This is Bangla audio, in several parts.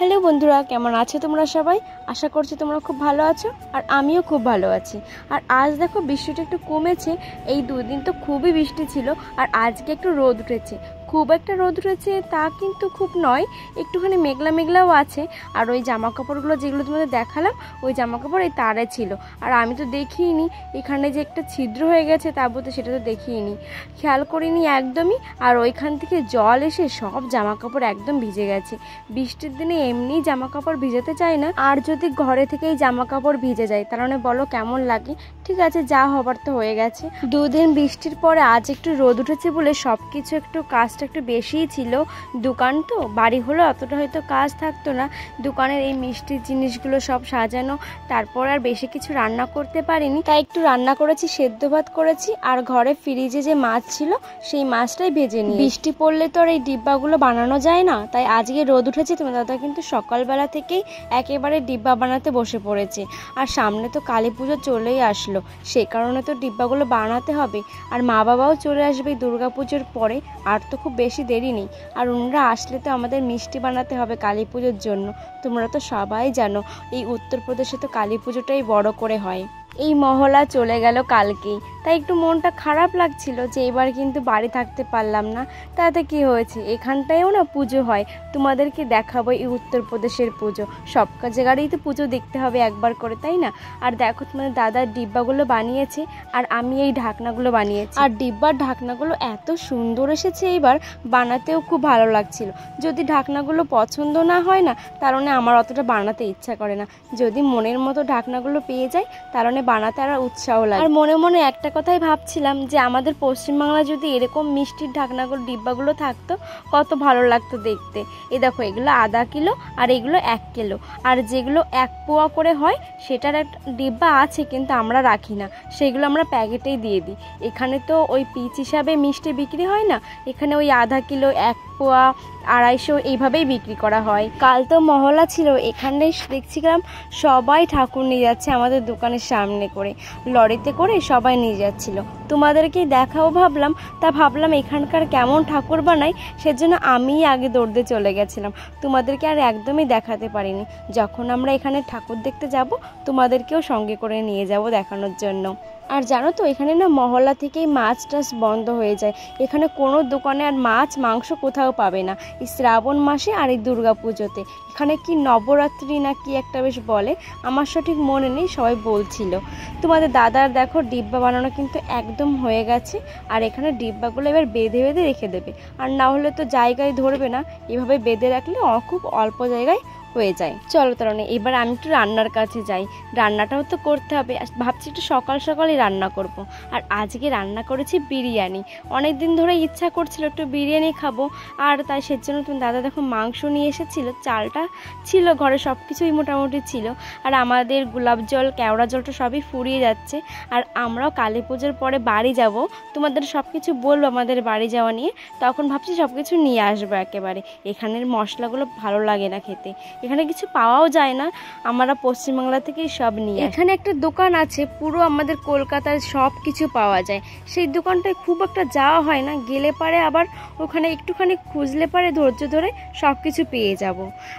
হ্যালো বন্ধুরা, কেমন আছো তোমরা সবাই? আশা করছি তোমরা খুব ভালো আছো, আর আমিও খুব ভালো আছি। আর আজ দেখো বৃষ্টিটা একটু কমেছে। এই দুদিন তো খুবই বৃষ্টি ছিল, আর আজকে একটু রোদ উঠেছে। খুব একটা রোদ উঠেছে তা কিন্তু খুব নয়, একটুখানি মেঘলা মেঘলাও আছে। আর ওই জামা কাপড়গুলো যেগুলো তোমাদের দেখালাম, ওই জামা কাপড় এই তারে ছিল। আর আমি তো দেখিনি এখানে যে একটা ছিদ্র হয়ে গেছে তাবুতে, সেটা তো দেখিনি, খেয়াল করিনি একদমই। আর ওইখান থেকে জল এসে সব জামা কাপড় একদম ভিজে গেছে। বৃষ্টির দিনে এমনি জামা কাপড় ভিজাতে চায় না, আর যদি ঘরে থেকেই জামা কাপড় ভিজে যায় তাহলে বলো কেমন লাগে। ঠিক আছে, যা হবার তো হয়ে গেছে। দুদিন বৃষ্টির পরে আজ একটু রোদ উঠেছে বলে সবকিছু একটু কাজটা একটু বেশিই ছিল। দোকান তো বাড়ি হলো অতটা হয়তো কাজ থাকতো না। দোকানের এই মিষ্টির জিনিসগুলো সব সাজানো, তারপর আর বেশি কিছু রান্না করতে পারিনি। তাই একটু রান্না করেছি, সেদ্ধ ভাত করেছি, আর ঘরে ফ্রিজে যে মাছ ছিল সেই মাছটাই ভেজে নিই। বৃষ্টি পড়লে তো আর এই ডিব্বাগুলো বানানো যায় না, তাই আজকে রোদ উঠেছে। তোমার দাদা কিন্তু সকালবেলা থেকেই একেবারে ডিব্বা বানাতে বসে পড়েছে। আর সামনে তো কালী পুজো চলেই আসলো, সে কারণে তো ডিব্বাগুলো বানাতে হবে। আর মা বাবাও চলে আসবে দুর্গা পুজোর পরে, আর তো খুব বেশি দেরি নেই। আর ওনারা আসলে তো আমাদের মিষ্টি বানাতে হবে কালী পুজোর জন্য। তোমরা তো সবাই জানো এই উত্তরপ্রদেশে তো কালী পুজোটাই বড় করে হয়। এই মহলা চলে গেল কালকেই, তাই একটু মনটা খারাপ লাগছিল যে এবার কিন্তু বাড়ি থাকতে পারলাম না। তাতে কি হয়েছে, এখানটায়ও না পুজো হয়, তোমাদেরকে দেখাবো এই উত্তরপ্রদেশের পুজো। সব জায়গারই তো পুজো দেখতে হবে একবার করে, তাই না? আর দেখো তোমাদের দাদার ডিব্বাগুলো বানিয়েছে, আর আমি এই ঢাকনাগুলো বানিয়েছি। আর ডিব্বার ঢাকনাগুলো এত সুন্দর এসেছে এইবার, বানাতেও খুব ভালো লাগছিল। যদি ঢাকনাগুলো পছন্দ না হয় না, তাহলে আমার অতটা বানাতে ইচ্ছা করে না। যদি মনের মতো ঢাকনাগুলো পেয়ে যাই তাহলে বানাতে আর উৎসাহ লাগে। আর মনে মনে একটা কথাই ভাবছিলাম যে আমাদের পশ্চিমবাংলায় যদি এরকম মিষ্টির ঢাকনাগুলো ডিব্বাগুলো থাকতো কত ভালো লাগতো দেখতে। এই দেখো, এগুলো আধা কিলো আর এগুলো 1 কিলো। আর যেগুলো 1 পোয়া করে হয় সেটার একটা ডিব্বা আছে, কিন্তু আমরা রাখি না, সেগুলো আমরা প্যাকেটেই দিয়ে দিই। এখানে তো ওই পিস হিসাবে মিষ্টি বিক্রি হয় না, এখানে ওই আধা কিলো, 1 পোয়া, 250 এইভাবেই বিক্রি করা হয়। কাল তো মহলা ছিল, এখানে দেখছিলাম সবাই ঠাকুর নিয়ে যাচ্ছে আমাদের দোকানের সামনে করে, লরিতে করে সবাই নিয়ে যাচ্ছিল। তোমাদেরকেই দেখাও ভাবলাম, তা ভাবলাম এখানকার কেমন ঠাকুর বানায়, সেজন্য আমি আগে দৌড়তে চলে গেছিলাম। তোমাদেরকে আর একদমই দেখাতে পারিনি। যখন আমরা এখানে ঠাকুর দেখতে যাব তোমাদেরকেও সঙ্গে করে নিয়ে যাব দেখানোর জন্য। আর জানো তো এখানে না মহল্লা থেকেই মাছ টাছ বন্ধ হয়ে যায়, এখানে কোনো দোকানে আর মাছ মাংস কোথাও পাবে না এই শ্রাবণ মাসে আর এই দুর্গা পুজোতে। এখানে কি নবরাত্রি না কি একটা বেশ বলে, আমার সঠিক মনে নেই, সবাই বলছিল। তোমাদের দাদার দেখো ডিব্বা বানানো কিন্তু একদম হয়ে গেছে। আর এখানে ডিব্বাগুলো এবার বেঁধে বেঁধে রেখে দেবে, আর না হলে তো জায়গায় ধরবে না। এভাবে বেঁধে রাখলে খুব অল্প জায়গায় হয়ে যায়। চলো তাহলে এবার আমি একটু রান্নার কাছে যাই, রান্নাটাও তো করতে হবে। ভাবছি একটু সকাল সকালই রান্না করব। আর আজকে রান্না করেছি বিরিয়ানি, অনেক দিন ধরে ইচ্ছা করছিল একটু বিরিয়ানি খাবো। আর তাই সেজন্য তুমি দাদা দেখো মাংস নিয়ে এসেছিল, চালটা ছিল ঘরে, সব কিছুই মোটামুটি ছিল। আর আমাদের গোলাপ জল, কেওড়া জলটা সবই ফুরিয়ে যাচ্ছে। আর আমরাও কালী পুজোর পরে বাড়ি যাব, তোমাদের সব কিছু বলবো আমাদের বাড়ি যাওয়া নিয়ে। তখন ভাবছি সব কিছু নিয়ে আসবো একেবারে। এখানের মশলাগুলো ভালো লাগে না খেতে, এখানে কিছু পাওয়াও যায় না, আমরা পশ্চিমবাংলা থেকেই সব নিয়ে। এখানে একটা দোকান আছে পুরো আমাদের কলকাতার সব কিছু পাওয়া যায়, সেই দোকানটায় খুব একটা যাওয়া হয় না, গেলে পারে আবার ওখানে একটুখানি খুঁজলে পারে ধৈর্য ধরে সব কিছু পেয়ে যাব।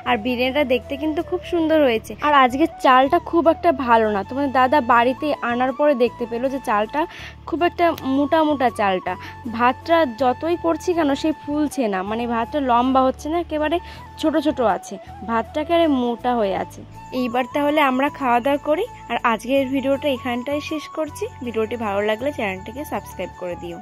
আর বিরিয়ানিটা দেখতে কিন্তু খুব সুন্দর হয়েছে। আর আজকে চালটা খুব একটা ভালো না, তোমার দাদা বাড়িতে আনার পরে দেখতে পেলো যে চালটা খুব একটা মোটা মোটা চালটা। ভাতটা যতই করছি কেন সেই ফুলছে না, মানে ভাতটা লম্বা হচ্ছে না, একেবারে ছোট ছোট আছে, ভাতটা একেবারে মোটা হয়ে আছে। এইবার তাহলে আমরা খাওয়া দাওয়া করি। আর আজকের ভিডিওটা এখানটায় শেষ করছি। ভিডিওটি ভালো লাগলে চ্যানেলটিকে সাবস্ক্রাইব করে দিও।